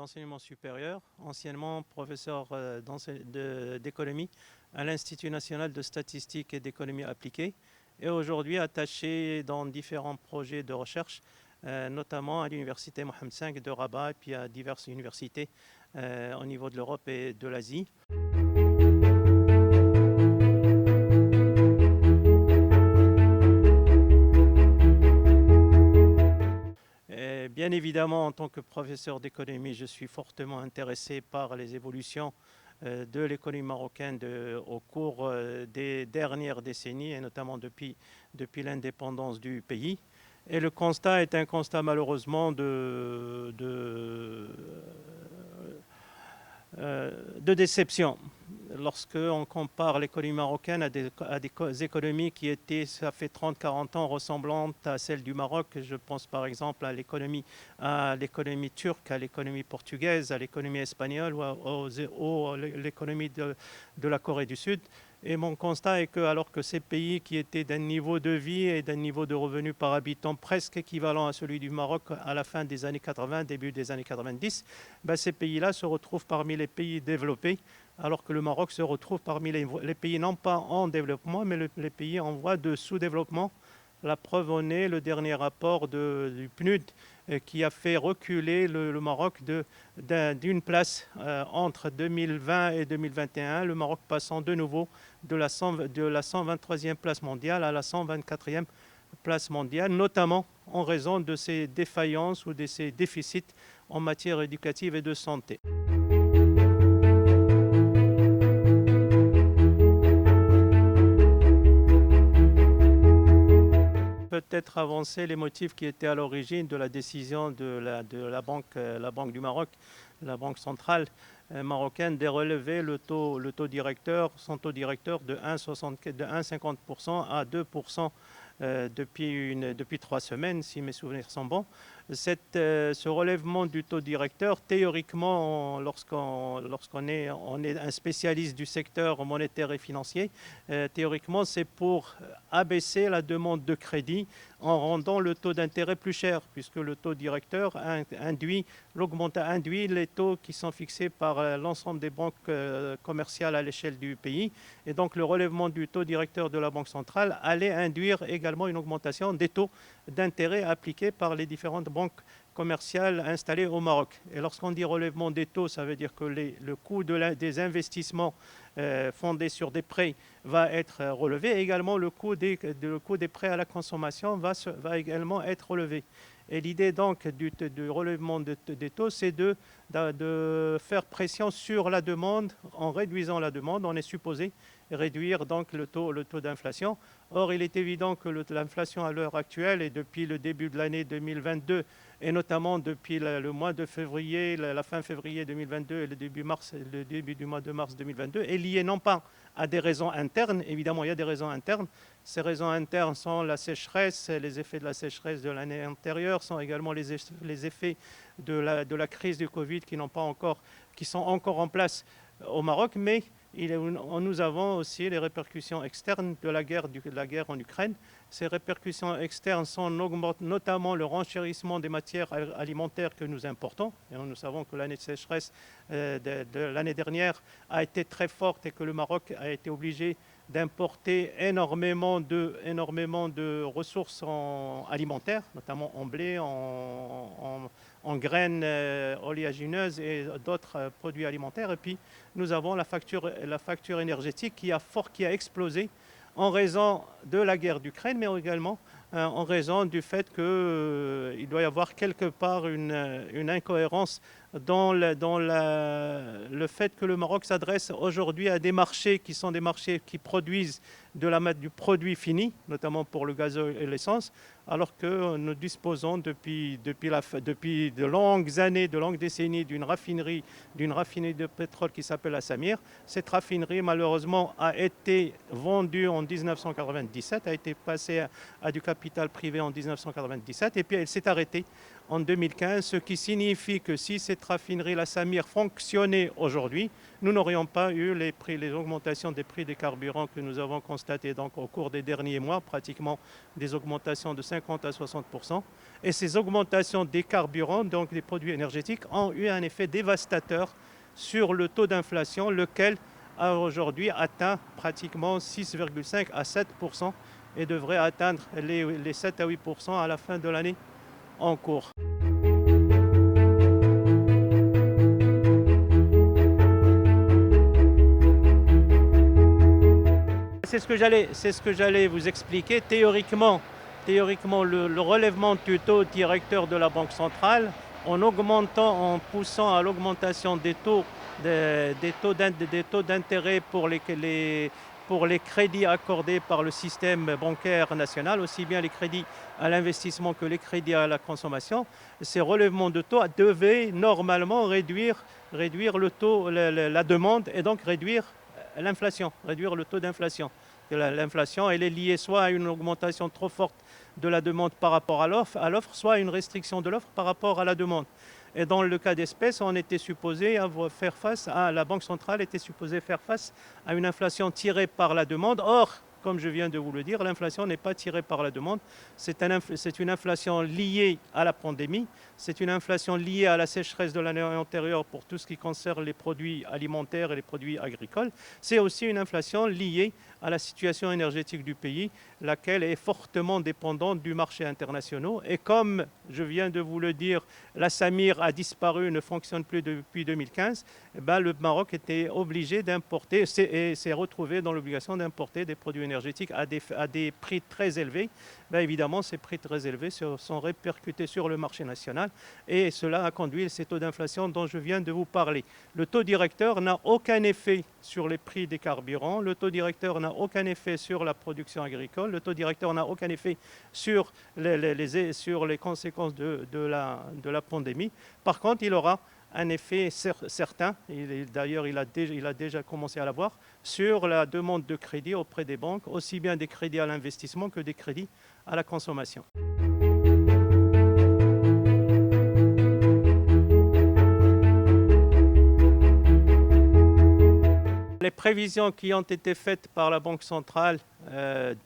l'enseignement supérieur, anciennement professeur d'économie à l'Institut national de statistique et d'économie appliquée, et aujourd'hui attaché dans différents projets de recherche, notamment à l'université Mohammed V de Rabat et puis à diverses universités au niveau de l'Europe et de l'Asie. Bien évidemment, en tant que professeur d'économie, je suis fortement intéressé par les évolutions de l'économie marocaine au cours des dernières décennies, et notamment depuis l'indépendance du pays. Et le constat est un constat malheureusement de déception. Lorsqu'on compare l'économie marocaine à des économies qui étaient, ça fait 30-40 ans, ressemblantes à celles du Maroc, je pense par exemple à l'économie turque, à l'économie portugaise, à l'économie espagnole ou à l'économie de la Corée du Sud. Et mon constat est que, alors que ces pays qui étaient d'un niveau de vie et d'un niveau de revenus par habitant presque équivalent à celui du Maroc à la fin des années 80, début des années 90, ces pays-là se retrouvent parmi les pays développés, alors que le Maroc se retrouve parmi les pays non pas en développement, mais les pays en voie de sous-développement. La preuve en est le dernier rapport du PNUD qui a fait reculer le Maroc d'une place entre 2020 et 2021, le Maroc passant de nouveau de la 123e place mondiale à la 124e place mondiale, notamment en raison de ces défaillances ou de ces déficits en matière éducative et de santé. Peut-être avancer les motifs qui étaient à l'origine de la décision de la Banque du Maroc, la Banque centrale marocaine, de relever son taux directeur de 1,50% à 2% depuis 3 semaines, si mes souvenirs sont bons. Ce relèvement du taux directeur, théoriquement, lorsqu'on est un spécialiste du secteur monétaire et financier, théoriquement, c'est pour abaisser la demande de crédit en rendant le taux d'intérêt plus cher, puisque le taux directeur induit les taux qui sont fixés par l'ensemble des banques commerciales à l'échelle du pays. Et donc le relèvement du taux directeur de la Banque centrale allait induire également une augmentation des taux d'intérêt appliqués par les différentes banques commerciales installées au Maroc. Et lorsqu'on dit relèvement des taux, ça veut dire que le coût des investissements fondés sur des prêts va être relevé. Et également le coût des prêts à la consommation va également être relevé. Et l'idée donc du relèvement des taux, c'est de faire pression sur la demande. En réduisant la demande, on est supposé réduire donc le taux d'inflation. Or, il est évident que l'inflation à l'heure actuelle et depuis le début de l'année 2022, et notamment depuis le mois de février, la fin février 2022 et le début du mois de mars 2022, est liée non pas à des raisons internes, évidemment il y a des raisons internes. Ces raisons internes sont la sécheresse, les effets de la sécheresse de l'année antérieure, sont également les effets de la crise du Covid qui sont encore en place au Maroc, mais nous avons aussi les répercussions externes de la guerre en Ukraine. Ces répercussions externes sont notamment le renchérissement des matières alimentaires que nous importons. Et nous savons que l'année de sécheresse de l'année dernière a été très forte et que le Maroc a été obligé d'importer énormément de ressources alimentaires, énormément en blé, en graines oléagineuses et d'autres produits alimentaires. Et puis nous avons la facture énergétique qui a explosé en raison de la guerre d'Ukraine, mais également en raison du fait qu'il doit y avoir quelque part une incohérence dans le fait que le Maroc s'adresse aujourd'hui à des marchés qui sont des marchés qui produisent du produit fini, notamment pour le gazole et l'essence, alors que nous disposons depuis de longues décennies d'une raffinerie de pétrole qui s'appelle la Samir. Cette raffinerie, malheureusement, a été vendue en 1997, a été passée à du capital privé en 1997, et puis elle s'est arrêtée en 2015, ce qui signifie que si cette raffinerie, la Samir, fonctionnait aujourd'hui, nous n'aurions pas eu les augmentations des prix des carburants que nous avons constatées donc, au cours des derniers mois, pratiquement des augmentations de 50 à 60%. Et ces augmentations des carburants, donc des produits énergétiques, ont eu un effet dévastateur sur le taux d'inflation, lequel a aujourd'hui atteint pratiquement 6,5 à 7% et devrait atteindre les 7 à 8% à la fin de l'année en cours. C'est ce que j'allais vous expliquer. Théoriquement, le relèvement du taux directeur de la Banque centrale, en poussant à l'augmentation des taux d'intérêt pour les crédits accordés par le système bancaire national, aussi bien les crédits à l'investissement que les crédits à la consommation, ces relèvements de taux devaient normalement réduire le taux, la demande et donc réduire l'inflation, réduire le taux d'inflation. L'inflation, elle est liée soit à une augmentation trop forte de la demande par rapport à l'offre, soit à une restriction de l'offre par rapport à la demande. Et dans le cas d'espèce, on était supposé faire face la Banque centrale était supposée faire face à une inflation tirée par la demande. Or, comme je viens de vous le dire, l'inflation n'est pas tirée par la demande. C'est une inflation liée à la pandémie. C'est une inflation liée à la sécheresse de l'année antérieure pour tout ce qui concerne les produits alimentaires et les produits agricoles. C'est aussi une inflation liée à la situation énergétique du pays, laquelle est fortement dépendante du marché international. Et comme je viens de vous le dire, la Samir a disparu, ne fonctionne plus depuis 2015, le Maroc était obligé d'importer et s'est retrouvé dans l'obligation d'importer des produits énergétiques à des prix très élevés. Évidemment, ces prix très élevés sont répercutés sur le marché national et cela a conduit à ces taux d'inflation dont je viens de vous parler. Le taux directeur n'a aucun effet sur les prix des carburants, le taux directeur n'a aucun effet sur la production agricole, le taux directeur n'a aucun effet sur les conséquences de la pandémie. Par contre, il aura un effet certain, d'ailleurs il a déjà commencé à l'avoir, sur la demande de crédit auprès des banques, aussi bien des crédits à l'investissement que des crédits à la consommation. Les prévisions qui ont été faites par la Banque centrale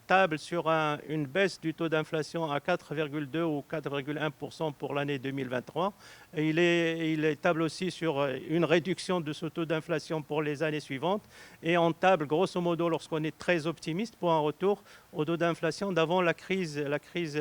tablent sur une baisse du taux d'inflation à 4,2 ou 4,1% pour l'année 2023. Et il table aussi sur une réduction de ce taux d'inflation pour les années suivantes. Et on table grosso modo, lorsqu'on est très optimiste, pour un retour au taux d'inflation d'avant la crise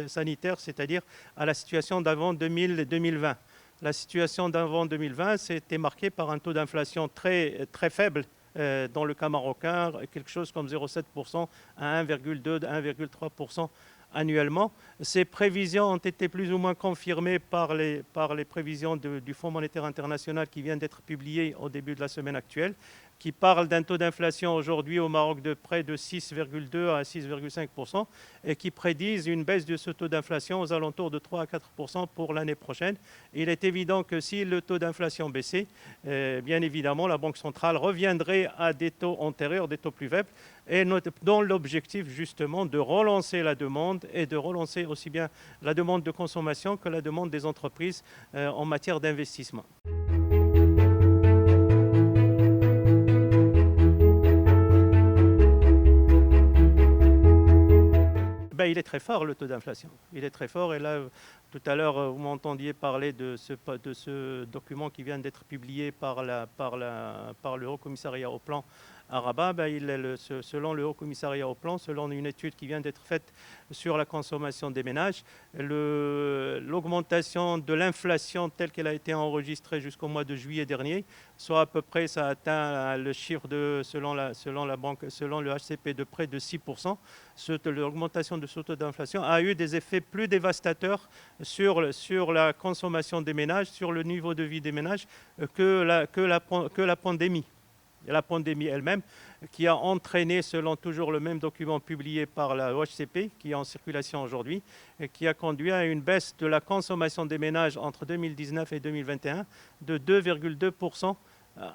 sanitaire, c'est-à-dire à la situation d'avant 2020. La situation d'avant 2020, c'était marquée par un taux d'inflation très, très faible. Dans le cas marocain, quelque chose comme 0,7% à 1,2 à 1,3% annuellement. Ces prévisions ont été plus ou moins confirmées par les prévisions du Fonds monétaire international qui vient d'être publiées au début de la semaine actuelle, qui parle d'un taux d'inflation aujourd'hui au Maroc de près de 6,2 à 6,5% et qui prédisent une baisse de ce taux d'inflation aux alentours de 3 à 4% pour l'année prochaine. Il est évident que si le taux d'inflation baissait, bien évidemment, la Banque centrale reviendrait à des taux antérieurs, des taux plus faibles, et dans l'objectif justement de relancer la demande et de relancer aussi bien la demande de consommation que la demande des entreprises en matière d'investissement. Il est très fort, le taux d'inflation. Il est très fort. Et là, tout à l'heure, vous m'entendiez parler de ce document qui vient d'être publié par le Haut Commissariat au Plan à Rabat. Selon le Haut Commissariat au Plan, selon une étude qui vient d'être faite sur la consommation des ménages, l'augmentation de l'inflation telle qu'elle a été enregistrée jusqu'au mois de juillet dernier, soit à peu près, ça a atteint le chiffre selon la banque, selon le HCP, de près de 6%. L'augmentation de ce taux d'inflation a eu des effets plus dévastateurs sur la consommation des ménages, sur le niveau de vie des ménages que la pandémie. La pandémie elle-même, qui a entraîné, selon toujours le même document publié par la OHCP, qui est en circulation aujourd'hui, et qui a conduit à une baisse de la consommation des ménages entre 2019 et 2021 de 2,2%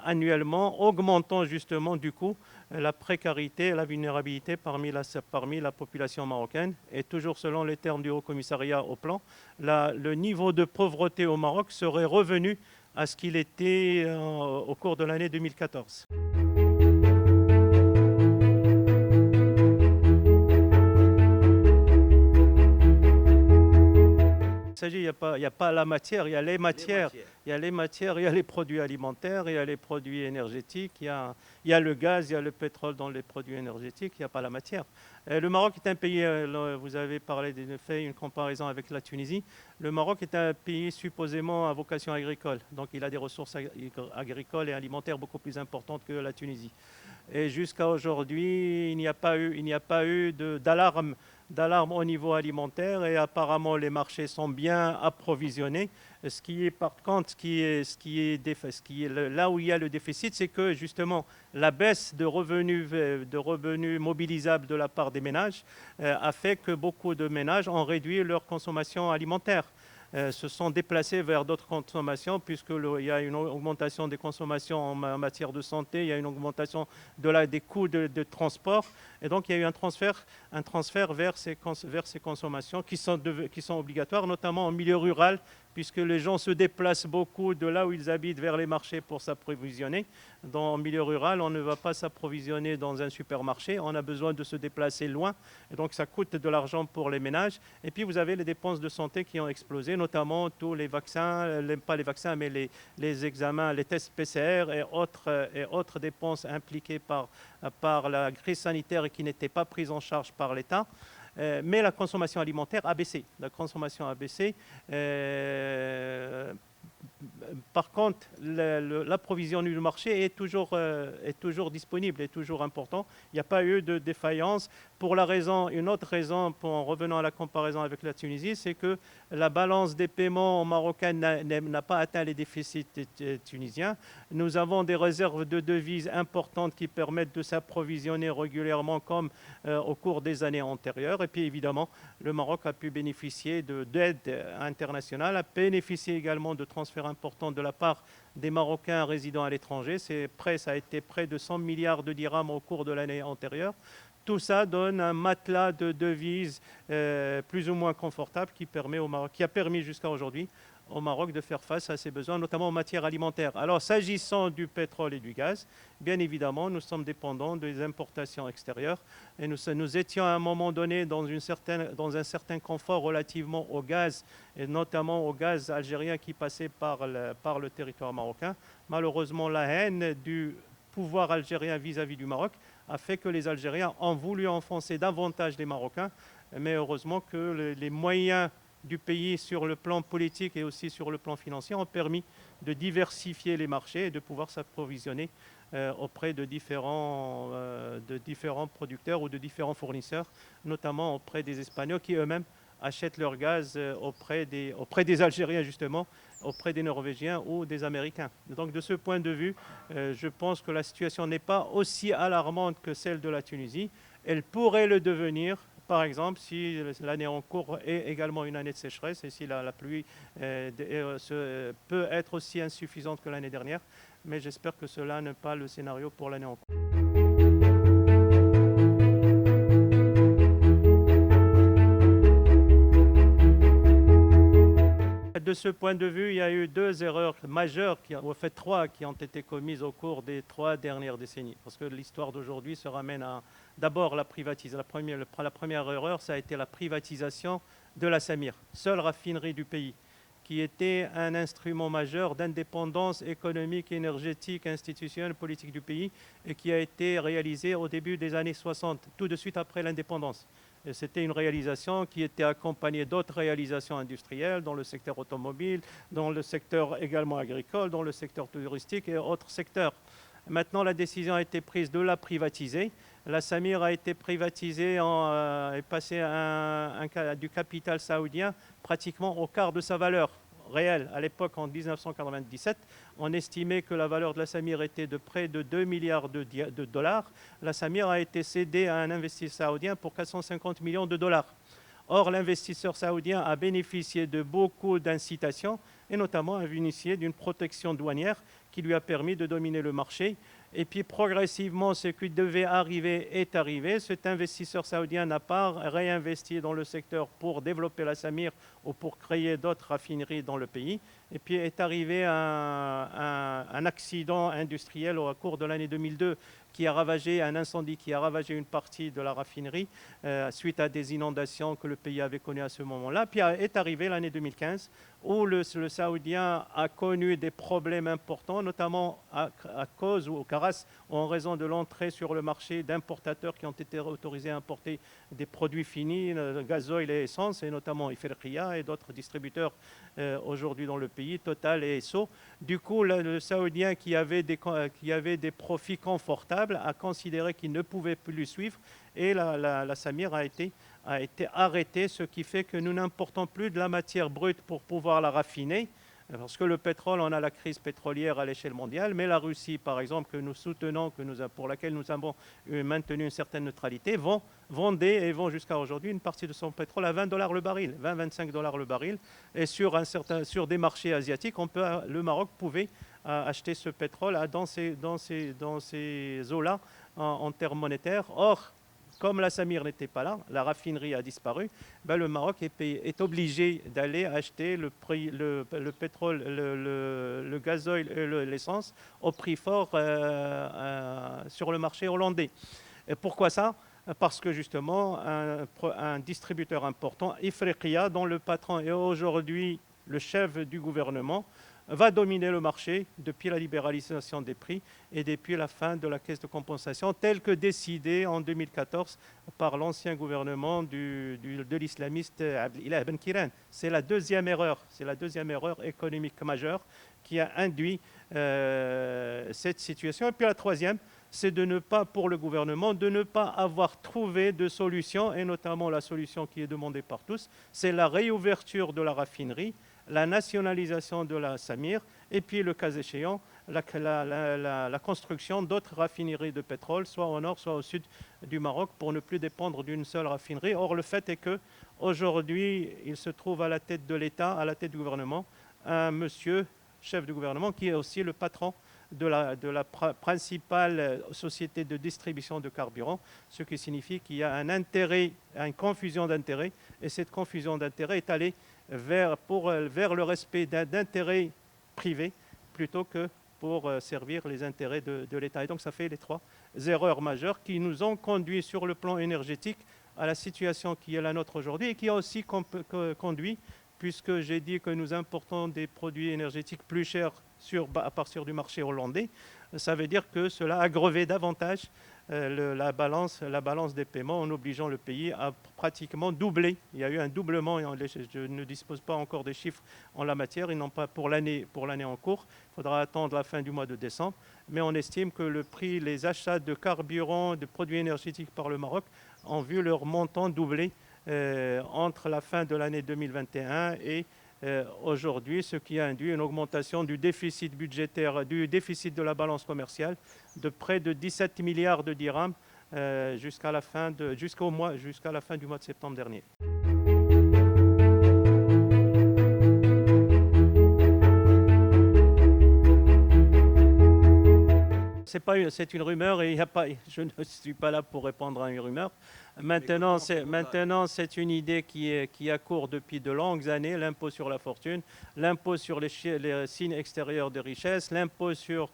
annuellement, augmentant justement du coup la précarité et la vulnérabilité parmi la population marocaine. Et toujours selon les termes du Haut Commissariat au Plan, le niveau de pauvreté au Maroc serait revenu à ce qu'il était au cours de l'année 2014. Il n'y a pas la matière, il y a les matières. Il y a les matières, il y a les produits alimentaires, il y a les produits énergétiques, il y a le gaz, il y a le pétrole dans les produits énergétiques, il n'y a pas la matière. Le Maroc est un pays, vous avez fait une comparaison avec la Tunisie. Le Maroc est un pays supposément à vocation agricole, donc il a des ressources agricoles et alimentaires beaucoup plus importantes que la Tunisie. Et jusqu'à aujourd'hui, il n'y a pas eu d'alarme au niveau alimentaire et apparemment les marchés sont bien approvisionnés. Ce qui est par contre, là où il y a le déficit, c'est que justement la baisse de revenus mobilisables de la part des ménages a fait que beaucoup de ménages ont réduit leur consommation alimentaire. Se sont déplacés vers d'autres consommations puisqu'il y a une augmentation des consommations en matière de santé, il y a une augmentation des coûts de transport et donc il y a eu un transfert vers ces consommations qui sont obligatoires, notamment en milieu rural puisque les gens se déplacent beaucoup de là où ils habitent vers les marchés pour s'approvisionner. Dans le milieu rural, on ne va pas s'approvisionner dans un supermarché, on a besoin de se déplacer loin, et donc ça coûte de l'argent pour les ménages. Et puis vous avez les dépenses de santé qui ont explosé, notamment tous les vaccins, pas les vaccins, mais les examens, les tests PCR et autres dépenses impliquées par la crise sanitaire et qui n'étaient pas prises en charge par l'État. Mais la consommation alimentaire a baissé. La consommation a baissé. Par contre, l'approvisionnement du marché est toujours disponible, est toujours important. Il n'y a pas eu de défaillance. Une autre raison, en revenant à la comparaison avec la Tunisie, c'est que la balance des paiements marocaine n'a pas atteint les déficits tunisiens. Nous avons des réserves de devises importantes qui permettent de s'approvisionner régulièrement comme au cours des années antérieures. Et puis évidemment, le Maroc a pu bénéficier d'aide internationale, a bénéficié également de transferts importants de la part des Marocains résidant à l'étranger. Ça a été près de 100 milliards de dirhams au cours de l'année antérieure. Tout ça donne un matelas de devises plus ou moins confortable qui a permis jusqu'à aujourd'hui au Maroc de faire face à ses besoins, notamment en matière alimentaire. Alors, s'agissant du pétrole et du gaz, bien évidemment, nous sommes dépendants des importations extérieures et nous étions à un moment donné dans un certain confort relativement au gaz, et notamment au gaz algérien qui passait par le territoire marocain. Malheureusement, la haine du pouvoir algérien vis-à-vis du Maroc a fait que les Algériens ont voulu enfoncer davantage les Marocains, mais heureusement que les moyens du pays sur le plan politique et aussi sur le plan financier ont permis de diversifier les marchés et de pouvoir s'approvisionner auprès de différents producteurs ou de différents fournisseurs, notamment auprès des Espagnols qui eux-mêmes achètent leur gaz auprès des Algériens justement, auprès des Norvégiens ou des Américains. Donc de ce point de vue, je pense que la situation n'est pas aussi alarmante que celle de la Tunisie. Elle pourrait le devenir, par exemple, si l'année en cours est également une année de sécheresse et si la pluie peut être aussi insuffisante que l'année dernière. Mais j'espère que cela n'est pas le scénario pour l'année en cours. De ce point de vue, il y a eu deux erreurs majeures, trois, qui ont été commises au cours des 3 dernières décennies. Parce que l'histoire d'aujourd'hui se ramène à d'abord la privatisation. La première erreur, ça a été la privatisation de la Samir, seule raffinerie du pays, qui était un instrument majeur d'indépendance économique, énergétique, institutionnelle, politique du pays, et qui a été réalisée au début des années 60, tout de suite après l'indépendance. C'était une réalisation qui était accompagnée d'autres réalisations industrielles dans le secteur automobile, dans le secteur également agricole, dans le secteur touristique et autres secteurs. Maintenant, la décision a été prise de la privatiser. La Samir a été privatisée et passée du capital saoudien pratiquement au quart de sa valeur réelle. À l'époque, en 1997, on estimait que la valeur de la Samir était de près de 2 milliards de dollars. La Samir a été cédée à un investisseur saoudien pour 450 millions de dollars. Or, l'investisseur saoudien a bénéficié de beaucoup d'incitations et notamment a bénéficié d'une protection douanière qui lui a permis de dominer le marché. Et puis progressivement, ce qui devait arriver est arrivé. Cet investisseur saoudien n'a pas réinvesti dans le secteur pour développer la Samir ou pour créer d'autres raffineries dans le pays. Et puis est arrivé un accident industriel au cours de l'année 2002 qui a ravagé, un incendie qui a ravagé une partie de la raffinerie suite à des inondations que le pays avait connues à ce moment-là. Puis est arrivé l'année 2015 où le Saoudien a connu des problèmes importants, notamment à cause ou en raison de l'entrée sur le marché d'importateurs qui ont été autorisés à importer des produits finis, gazoil et essence, et notamment Ifriqiya et d'autres distributeurs aujourd'hui dans le pays, Total et Esso. Du coup, le Saoudien qui avait des profits confortables a considéré qu'il ne pouvait plus lui suivre et la Samir a été arrêtée, ce qui fait que nous n'importons plus de la matière brute pour pouvoir la raffiner. Parce que le pétrole, on a la crise pétrolière à l'échelle mondiale, mais la Russie, par exemple, que nous soutenons, pour laquelle nous avons maintenu une certaine neutralité, vendait et vend jusqu'à aujourd'hui une partie de son pétrole à $20 le baril, 20-25 $ le baril. Et sur des marchés asiatiques, le Maroc pouvait acheter ce pétrole dans ces eaux-là en termes monétaires. Or, comme la Samir n'était pas là, la raffinerie a disparu, le Maroc est obligé d'aller acheter le pétrole, le gazoil et l'essence au prix fort sur le marché hollandais. Et pourquoi ça? Parce que justement, un distributeur important, Ifriqiya, dont le patron est aujourd'hui le chef du gouvernement, va dominer le marché depuis la libéralisation des prix et depuis la fin de la caisse de compensation telle que décidée en 2014 par l'ancien gouvernement de l'islamiste Abdelilah Ben Kiran. C'est la deuxième erreur économique majeure qui a induit cette situation. Et puis la troisième, c'est pour le gouvernement, de ne pas avoir trouvé de solution, et notamment la solution qui est demandée par tous, c'est la réouverture de la raffinerie, la nationalisation de la Samir, et puis le cas échéant, la construction d'autres raffineries de pétrole, soit au nord, soit au sud du Maroc, pour ne plus dépendre d'une seule raffinerie. Or, le fait est qu'aujourd'hui, il se trouve à la tête de l'État, à la tête du gouvernement, un monsieur, chef du gouvernement, qui est aussi le patron de la principale société de distribution de carburant, ce qui signifie qu'il y a une confusion d'intérêts, et cette confusion d'intérêts est allée vers le respect d'intérêts privés plutôt que pour servir les intérêts de l'État. Et donc ça fait les trois erreurs majeures qui nous ont conduit sur le plan énergétique à la situation qui est la nôtre aujourd'hui et qui a aussi conduit, puisque j'ai dit que nous importons des produits énergétiques plus chers à partir du marché hollandais, ça veut dire que cela a grevé davantage la balance des paiements en obligeant le pays à pratiquement doubler. Il y a eu un doublement, je ne dispose pas encore des chiffres en la matière, ils n'ont pas pour l'année en cours, il faudra attendre la fin du mois de décembre, mais on estime que les achats de carburant, de produits énergétiques par le Maroc ont vu leur montant doubler entre la fin de l'année 2021 et aujourd'hui, ce qui a induit une augmentation du déficit budgétaire, du déficit de la balance commerciale de près de 17 milliards de dirhams jusqu'à la fin du mois de septembre dernier. C'est une rumeur et je ne suis pas là pour répondre à une rumeur. Maintenant, c'est une idée qui a cours depuis de longues années, l'impôt sur la fortune, l'impôt sur les signes extérieurs de richesse, l'impôt sur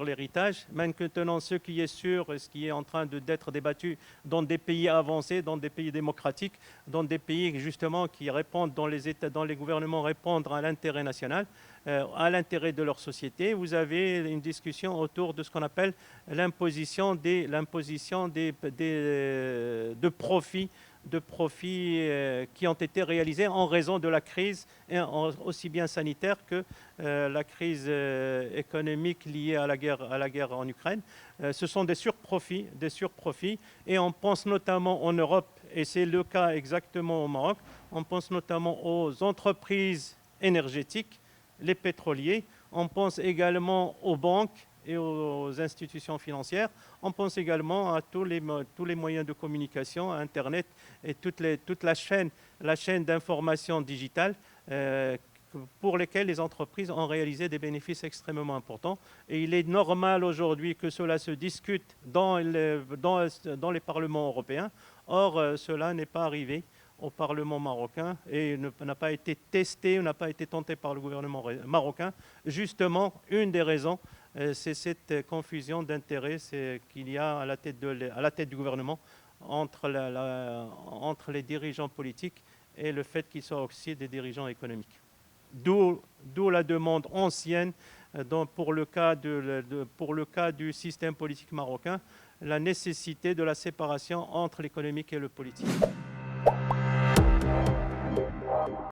l'héritage. Maintenant, ce qui est sûr et ce qui est en train d'être débattu dans des pays avancés, dans des pays démocratiques, dans des pays justement qui répondent, dont les gouvernements répondent à l'intérêt national, à l'intérêt de leur société. Vous avez une discussion autour de ce qu'on appelle l'imposition de profits qui ont été réalisés en raison de la crise, aussi bien sanitaire que la crise économique liée à la guerre en Ukraine. Ce sont des surprofits, et on pense notamment en Europe, et c'est le cas exactement au Maroc, on pense notamment aux entreprises énergétiques, les pétroliers, on pense également aux banques et aux institutions financières. On pense également à tous les moyens de communication, Internet et toute la chaîne d'information digitale pour lesquels les entreprises ont réalisé des bénéfices extrêmement importants. Et il est normal aujourd'hui que cela se discute dans les parlements européens. Or, cela n'est pas arrivé au Parlement marocain et n'a pas été testé, n'a pas été tenté par le gouvernement marocain. Justement, une des raisons, c'est cette confusion d'intérêts qu'il y a à la tête du gouvernement entre les dirigeants politiques et le fait qu'ils soient aussi des dirigeants économiques. D'où la demande ancienne pour le cas du système politique marocain, la nécessité de la séparation entre l'économique et le politique.